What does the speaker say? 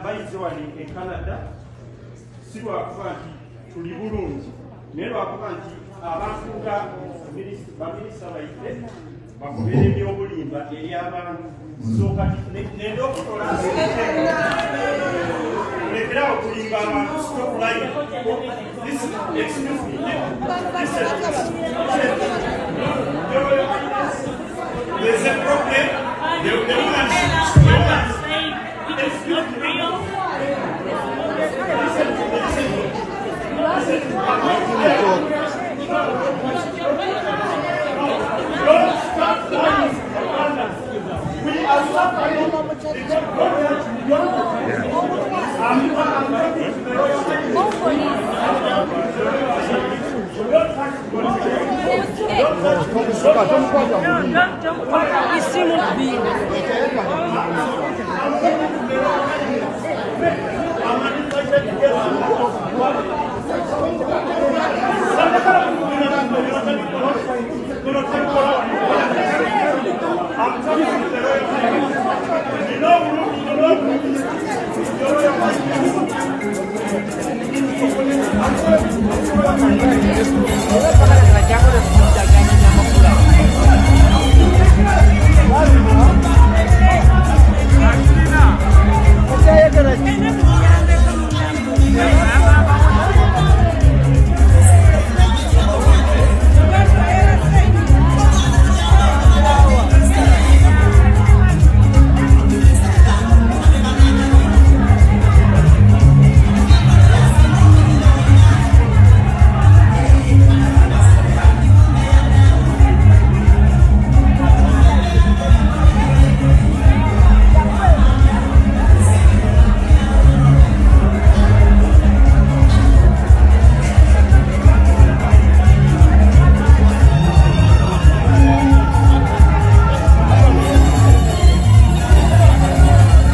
bayizze wano e Canada si lwakuba nti tuli bulungi naye lwakuba nti abantu nga baminisita bayite bakubera ebyobulimba eri abantu so kati nenda okutola lekerawo kulimba abantu stop line. Excuse me. There's a problem. The woman excuse me. Don't stop lying. We are suffering. Don't